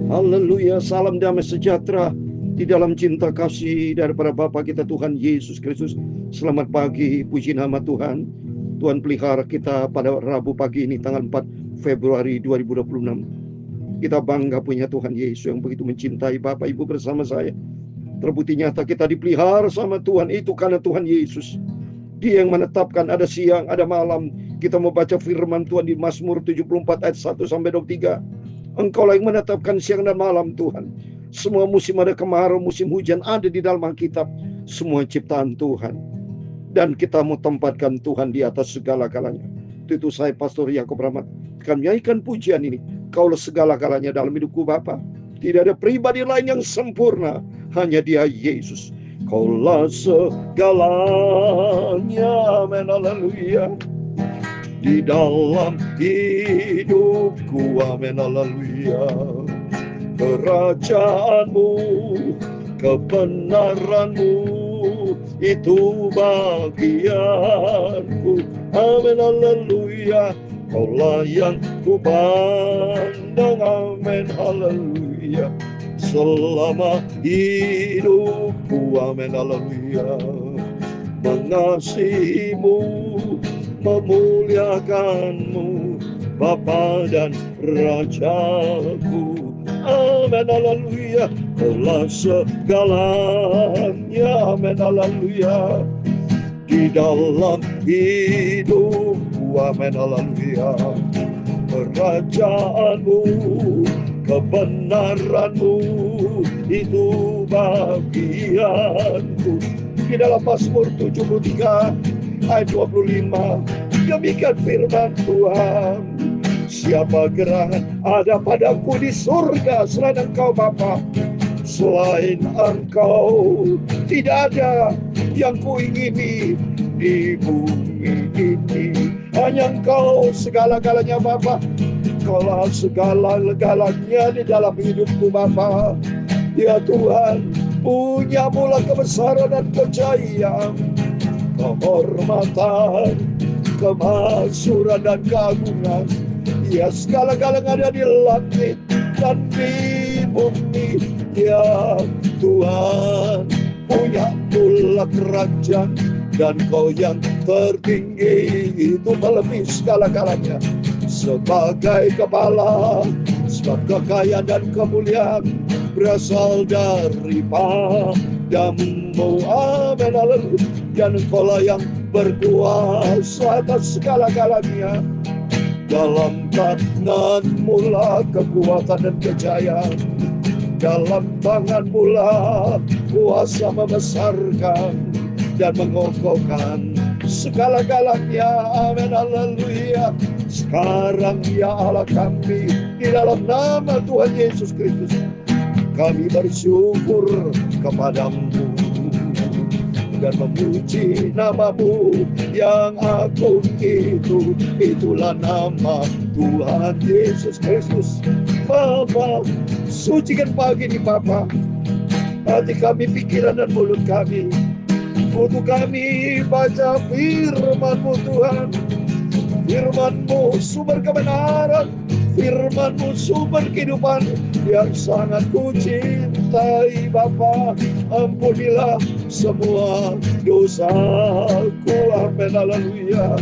Haleluya, salam damai sejahtera di dalam cinta kasih daripada Bapa kita Tuhan Yesus Kristus. Selamat pagi, puji nama Tuhan. Tuhan pelihara kita pada Rabu pagi ini tanggal 4 Februari 2026. Kita bangga punya Tuhan Yesus yang begitu mencintai Bapak Ibu bersama saya. Terbukti nyata kita dipelihara sama Tuhan itu karena Tuhan Yesus. Dia yang menetapkan ada siang, ada malam. Kita mau baca firman Tuhan di Mazmur 74 ayat 1 sampai 23. Engkau yang menetapkan siang dan malam Tuhan. Semua musim ada kemarau, musim hujan ada di dalam Alkitab. Semua ciptaan Tuhan. Dan kita mau tempatkan Tuhan di atas segala-galanya. Itu saya Pastor Yakob Rahmat. Kami nyanyikan pujian ini. Kaulah segala-galanya dalam hidupku Bapa. Tidak ada pribadi lain yang sempurna. Hanya Dia Yesus. Kaulah segalanya. Amin. Haleluya. Di dalam hidupku, amin, haleluya. Kerajaanmu, kebenaranmu, itu bagianku, amin, haleluya. Kaulah yang ku pandang, amin, haleluya. Selama hidupku, amin, haleluya. Mengasihimu, memuliakanmu, Bapa dan Rajaku, amin, haleluya. Kaulah segalanya, amin, haleluya. Di dalam hidupku, amin, haleluya. Kerajaanmu, kebenaranmu, itu bagianku. Di dalam Mazmur 73 ayat 25, demikian firman Tuhan. Siapa gerangan ada padaku di surga selain Engkau Bapa? Selain Engkau tidak ada yang kuingini di bumi ini. Hanya Engkau segala-galanya Bapa. Engkaulah segala-galanya di dalam hidupku Bapa. Ya Tuhan, punya mula kebesaran dan kejayaan, kehormatan, kemasyuran dan keagungan. Ya segala-galanya ada di langit dan di bumi. Ya Tuhan, punya mula kerajaan, dan Kau yang tertinggi itu melebihi segala-galanya. Sebagai kepala, sebab kekayaan dan kemuliaan berasal dari padamu, amin, haleluya. Dan Engkaulah yang berkuasa atas segala-galanya. Dalam tangan-Mu lah kekuatan dan kejayaan. Dalam tangan-Mu lah kuasa membesarkan dan mengokohkan segala-galanya, amin, haleluya. Sekarang ya Allah kami, di dalam nama Tuhan Yesus Kristus, kami bersyukur kepadamu dan memuji nama-Mu yang agung itu. Itulah nama Tuhan Yesus Kristus. Bapa, sucikan pagi ini Bapa hati kami, pikiran dan mulut kami, untuk kami baca firman-Mu Tuhan. Firman-Mu sumber kebenaran, firman-Mu sumber kehidupan yang sangat ku cintai Bapa. Ampunilah semua dosaku, amin, haleluya.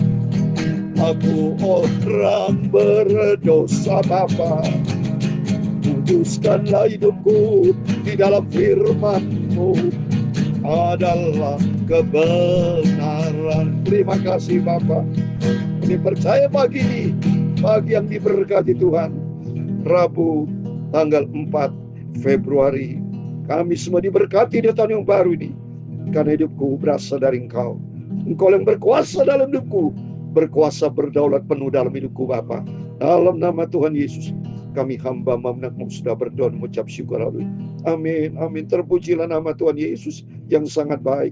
Aku orang berdosa Bapa. Kuduskanlah hidupku, di dalam firman-Mu adalah kebenaran. Terima kasih Bapa. Ini percaya pagi ini, pagi yang diberkati Tuhan. Rabu tanggal 4 Februari, kami semua diberkati di tahun yang baru ini. Karena hidupku berasal dari Engkau. Engkau yang berkuasa dalam hidupku, berkuasa berdaulat penuh dalam hidupku Bapa. Dalam nama Tuhan Yesus, kami hamba memenang sudah berdoa dan mengucap syukur. Amin, amin. Terpujilah nama Tuhan Yesus yang sangat baik,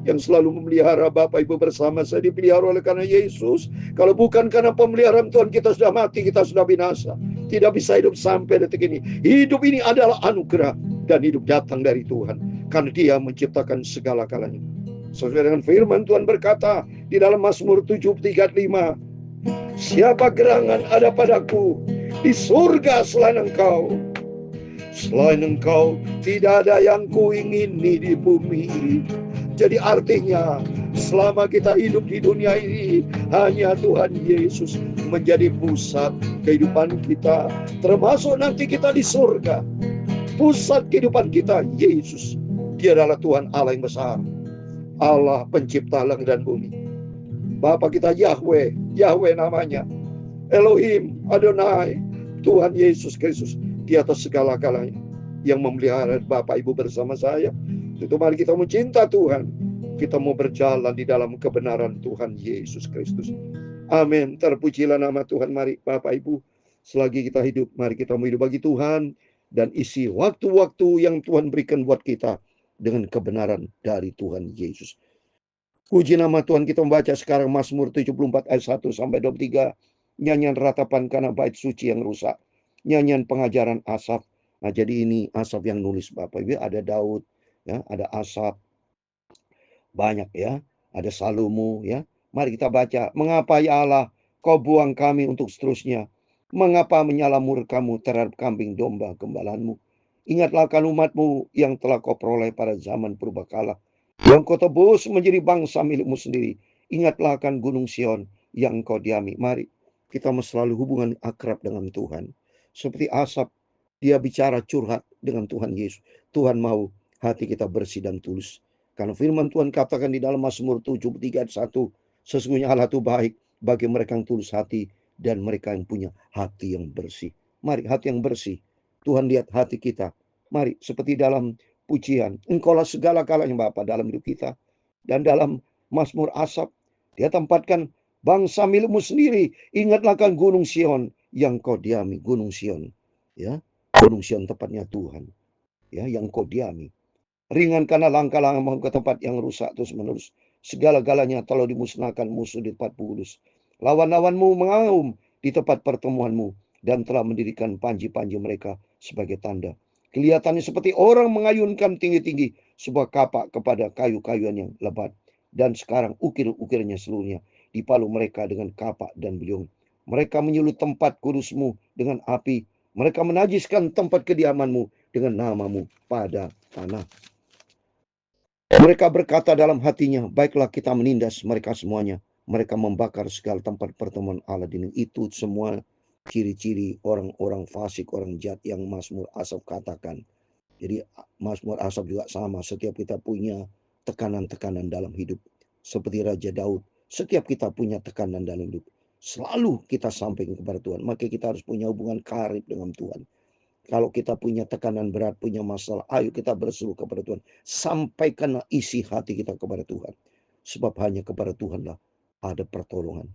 yang selalu memelihara Bapak Ibu bersama saya, dipelihara oleh karena Yesus. Kalau bukan karena pemeliharaan Tuhan, kita sudah mati, kita sudah binasa. Tidak bisa hidup sampai detik ini. Hidup ini adalah anugerah, dan hidup datang dari Tuhan, karena Dia menciptakan segala-galanya. Sesuai dengan firman Tuhan berkata di dalam Mazmur 73:5, siapa gerangan ada padaku di surga selain Engkau? Selain Engkau tidak ada yang kuingini di bumi. Jadi artinya selama kita hidup di dunia ini, hanya Tuhan Yesus menjadi pusat kehidupan kita. Termasuk nanti kita di surga. Pusat kehidupan kita Yesus. Dia adalah Tuhan Allah yang besar, Allah pencipta langit dan bumi. Bapa kita Yahweh, Yahweh namanya, Elohim, Adonai, Tuhan Yesus Kristus di atas segala-galanya yang memelihara Bapak Ibu bersama saya. Itu mari kita mencinta Tuhan, kita mau berjalan di dalam kebenaran Tuhan Yesus Kristus. Amin. Terpujilah nama Tuhan. Mari Bapak Ibu, selagi kita hidup, mari kita mau hidup bagi Tuhan dan isi waktu-waktu yang Tuhan berikan buat kita dengan kebenaran dari Tuhan Yesus. Puji nama Tuhan. Kita membaca sekarang Mazmur 74 ayat 1 sampai 23. Nyanyian ratapan karena bait suci yang rusak. Nyanyian pengajaran Asaf. Nah, jadi ini Asaf yang nulis Bapak Ibu. Ada Daud, ya, ada Asaf. Banyak ya. Ada Salomo ya. Mari kita baca. Mengapa ya Allah kau buang kami untuk seterusnya? Mengapa menyala murkamu terhadap kambing domba gembalanmu? Ingatlah akan umatmu yang telah kau peroleh pada zaman purbakala, yang kau tebus menjadi bangsa milikmu sendiri. Ingatlah akan gunung Sion yang kau diami. Mari kita mau selalu hubungan akrab dengan Tuhan. Seperti Asaf, dia bicara curhat dengan Tuhan Yesus. Tuhan mau hati kita bersih dan tulus. Karena firman Tuhan katakan di dalam Mazmur 73 ayat 1, sesungguhnya Allah itu baik bagi mereka yang tulus hati dan mereka yang punya hati yang bersih. Mari hati yang bersih. Tuhan lihat hati kita. Mari seperti dalam pujian, Engkaulah segala-galanya Bapa dalam hidup kita. Dan dalam Mazmur Asaf, dia tempatkan bangsa milikmu sendiri. Ingatlah kan gunung Sion yang kau diami. Gunung Sion, ya, gunung Sion tepatnya Tuhan, ya, yang kau diami. Ringankanlah langkah-langkahmu ke tempat yang rusak terus menerus. Segala-galanya telah dimusnahkan musuh di tempat kudus. Lawan-lawanmu mengaum di tempat pertemuanmu dan telah mendirikan panji-panji mereka sebagai tanda. Kelihatannya seperti orang mengayunkan tinggi-tinggi sebuah kapak kepada kayu-kayuan yang lebat. Dan sekarang ukir-ukirnya seluruhnya dipalu mereka dengan kapak dan beliung. Mereka menyulut tempat kudusmu dengan api. Mereka menajiskan tempat kediamanmu dengan namamu pada tanah. Mereka berkata dalam hatinya, baiklah kita menindas mereka semuanya. Mereka membakar segala tempat pertemuan Allah. Itu semua ciri-ciri orang-orang fasik, orang jahat yang Mazmur Asaf katakan. Jadi Mazmur Asaf juga sama. Setiap kita punya tekanan-tekanan dalam hidup. Seperti Raja Daud. Setiap kita punya tekanan dalam hidup. Selalu kita sampaikan kepada Tuhan. Maka kita harus punya hubungan karib dengan Tuhan. Kalau kita punya tekanan berat, punya masalah, ayo kita berseru kepada Tuhan. Sampaikanlah isi hati kita kepada Tuhan. Sebab hanya kepada Tuhanlah ada pertolongan.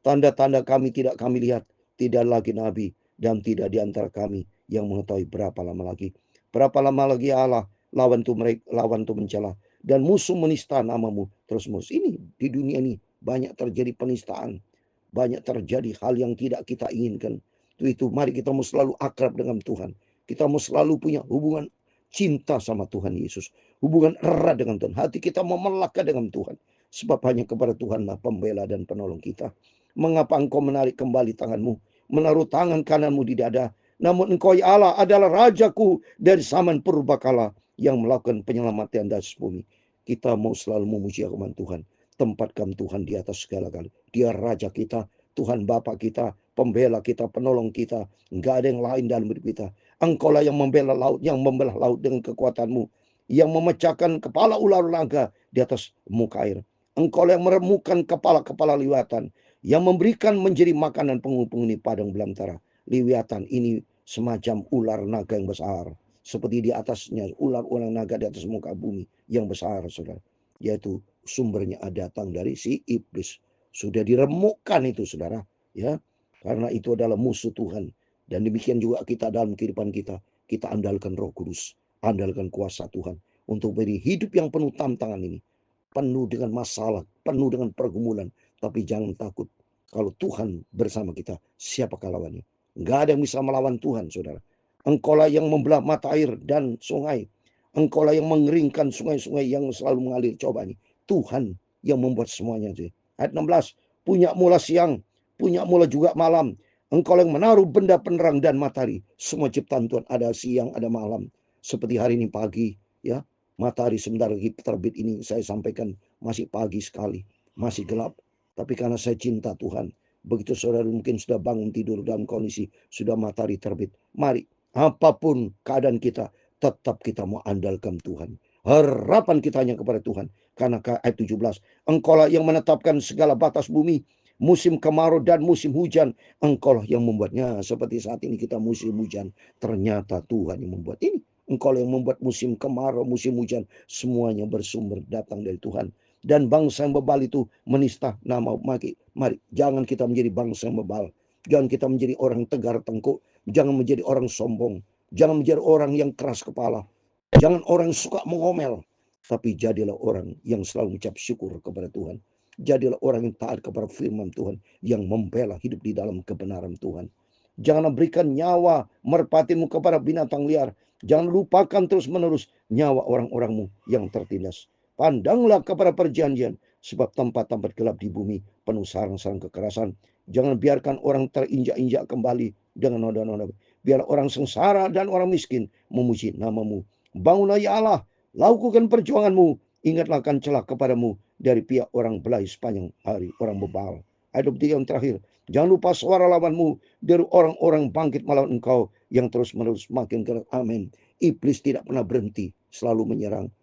Tanda-tanda kami tidak kami lihat. Tidak lagi nabi dan tidak di antara kami yang mengetahui berapa lama lagi. Berapa lama lagi Allah lawan tu mencela dan musuh menista namamu terus-menerus. Ini di dunia ini banyak terjadi penistaan. Banyak terjadi hal yang tidak kita inginkan. Itu mari kita mau selalu akrab dengan Tuhan. Kita mau selalu punya hubungan cinta sama Tuhan Yesus. Hubungan erat dengan Tuhan. Hati kita mau melekat dengan Tuhan. Sebab hanya kepada Tuhanlah pembela dan penolong kita. Mengapa engkau menarik kembali tanganmu, menaruh tangan kananmu di dada? Namun engkau ya Allah adalah Rajaku dari zaman purbakala yang melakukan penyelamatan dari bumi. Kita mau selalu memuji firman Tuhan. Tempatkan Tuhan di atas segala-galanya. Dia Raja kita, Tuhan Bapa kita, pembela kita, penolong kita. Enggak ada yang lain dalam hidup kita. Engkaulah yang membela laut, yang membelah laut dengan kekuatanmu, yang memecahkan kepala ular naga di atas muka air. Engkaulah yang meremukkan kepala-kepala liwatan, yang memberikan menjadi makanan penghuni padang belantara. Liwatan ini semacam ular naga yang besar, seperti di atasnya ular-ular naga di atas muka bumi yang besar, saudara. Yaitu sumbernya datang dari si iblis. Sudah diremukkan itu, saudara, ya. Karena itu adalah musuh Tuhan. Dan demikian juga kita dalam kehidupan kita. Kita andalkan Roh Kudus. Andalkan kuasa Tuhan. Untuk beri hidup yang penuh tantangan ini. Penuh dengan masalah. Penuh dengan pergumulan. Tapi jangan takut. Kalau Tuhan bersama kita, siapakah lawannya? Enggak ada yang bisa melawan Tuhan, saudara. Engkaulah yang membelah mata air dan sungai. Engkaulah yang mengeringkan sungai-sungai yang selalu mengalir. Coba nih. Tuhan yang membuat semuanya. Ayat 16. Punya mula siang. Punya mula juga malam. Engkau yang menaruh benda penerang dan matahari. Semua ciptaan Tuhan, ada siang, ada malam. Seperti hari ini pagi, ya. Matahari sebentar lagi terbit ini saya sampaikan masih pagi sekali, masih gelap. Tapi karena saya cinta Tuhan, begitu saudara mungkin sudah bangun tidur dalam kondisi sudah matahari terbit. Mari, apapun keadaan kita, tetap kita mau andalkan Tuhan. Harapan kita hanya kepada Tuhan. Karena ayat 17, Engkaulah yang menetapkan segala batas bumi, musim kemarau dan musim hujan, Engkaulah yang membuatnya. Seperti saat ini kita musim hujan, ternyata Tuhan yang membuat ini. Engkau yang membuat musim kemarau, musim hujan, semuanya bersumber datang dari Tuhan. Dan bangsa yang bebal itu menista nama. Mari, jangan kita menjadi bangsa yang bebal. Jangan kita menjadi orang tegar tengkuk. Jangan menjadi orang sombong. Jangan menjadi orang yang keras kepala. Jangan orang yang suka mengomel. Tapi jadilah orang yang selalu mengucap syukur kepada Tuhan. Jadilah orang yang taat kepada firman Tuhan, yang membela hidup di dalam kebenaran Tuhan. Jangan berikan nyawa merpatimu kepada binatang liar. Jangan lupakan terus-menerus nyawa orang-orangmu yang tertindas. Pandanglah kepada perjanjian, sebab tempat-tempat gelap di bumi penuh sarang-sarang kekerasan. Jangan biarkan orang terinjak-injak kembali dengan noda-noda. Biar orang sengsara dan orang miskin memuji namamu. Bangunlah ya Allah, lakukan perjuanganmu. Ingatlah akan celah kepadamu dari pihak orang belai sepanjang hari, orang bebal. Ayat 23 yang terakhir. Jangan lupa suara lawanmu dari orang-orang bangkit melawan engkau yang terus-menerus makin keras. Amin. Iblis tidak pernah berhenti, selalu menyerang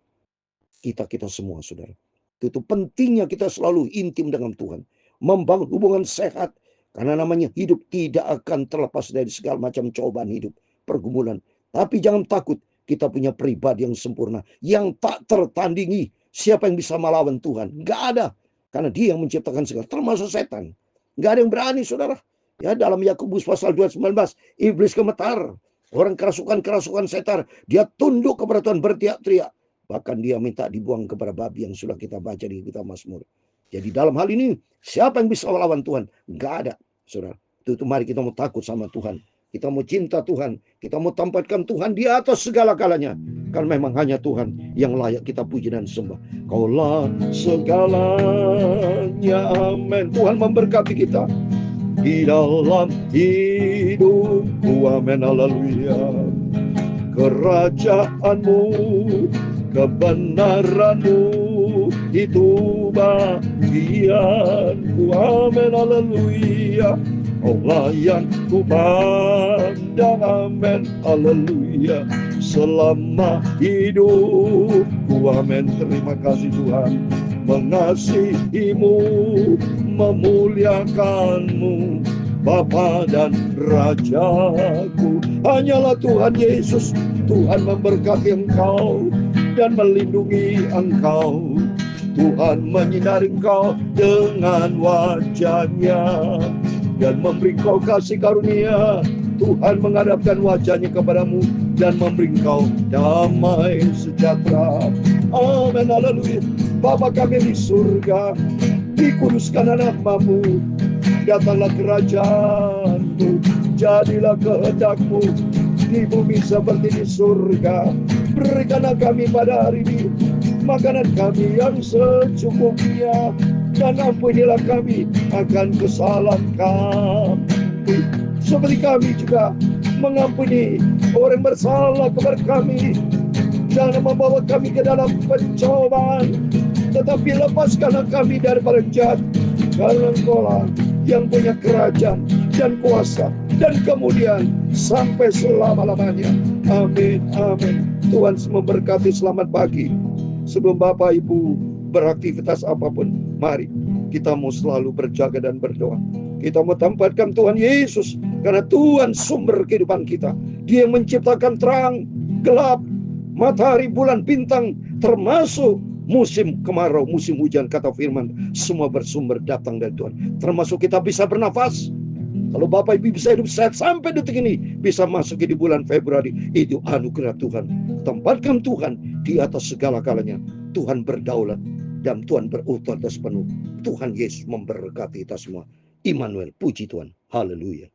kita semua, saudara. Itu pentingnya kita selalu intim dengan Tuhan, membangun hubungan sehat, karena namanya hidup tidak akan terlepas dari segala macam cobaan hidup, pergumulan. Tapi jangan takut, kita punya pribadi yang sempurna, yang tak tertandingi. Siapa yang bisa melawan Tuhan? Gak ada. Karena Dia yang menciptakan segala, termasuk setan. Gak ada yang berani, saudara. Ya, dalam Yakobus pasal 2:19, iblis gemetar. Orang kerasukan setan, dia tunduk kepada Tuhan, berteriak-teriak. Bahkan dia minta dibuang kepada babi yang sudah kita baca di kitab Mazmur. Jadi dalam hal ini, siapa yang bisa melawan Tuhan? Gak ada, saudara. Itu mari kita mau takut sama Tuhan. Kita mau cinta Tuhan. Kita mau tempatkan Tuhan di atas segala-galanya. Karena memang hanya Tuhan yang layak kita puji dan sembah. Kaulah segalanya. Amin. Tuhan memberkati kita di dalam hidupku. Amin. Haleluya. Kerajaanmu, kebenaranmu, itu bagianku. Amin. Haleluya. Allah yang ku pandang. Amin. Haleluya. Selama hidupku. Amin. Terima kasih Tuhan. Mengasihimu, memuliakanmu, Bapa dan Rajaku. Hanyalah Tuhan Yesus. Tuhan memberkati engkau dan melindungi engkau. Tuhan menyinari engkau dengan wajah-Nya dan memberi kau kasih karunia. Tuhan menghadapkan wajahnya kepadamu dan memberi kau damai sejahtera. Amin. Haleluya. Bapa kami di surga, dikuduskan namamu. Datanglah kerajaanmu, jadilah kehendakmu di bumi seperti di surga. Berikanlah kami pada hari ini makanan kami yang secukupnya, dan ampunilah kami akan kesalahan kami, seperti kami juga mengampuni orang bersalah kepada kami. Jangan membawa kami ke dalam pencobaan, tetapi lepaskanlah kami daripada jahat, karena Engkau yang punya kerajaan dan kuasa dan kemudian sampai selama-lamanya. Amin. Amin. Tuhan memberkati. Selamat pagi. Sebelum Bapak Ibu beraktivitas apapun, mari kita mau selalu berjaga dan berdoa. Kita mau tempatkan Tuhan Yesus, karena Tuhan sumber kehidupan kita. Dia yang menciptakan terang, gelap, matahari, bulan, bintang, termasuk musim kemarau, musim hujan. Kata firman, semua bersumber datang dari Tuhan. Termasuk kita bisa bernafas. Kalau Bapak Ibu bisa hidup sehat sampai detik ini, bisa masuk di bulan Februari, itu anugerah Tuhan. Tempatkan Tuhan di atas segala-galanya. Tuhan berdaulat dan Tuhan berotoritas penuh. Tuhan Yesus memberkati kita semua. Immanuel, puji Tuhan. Haleluya.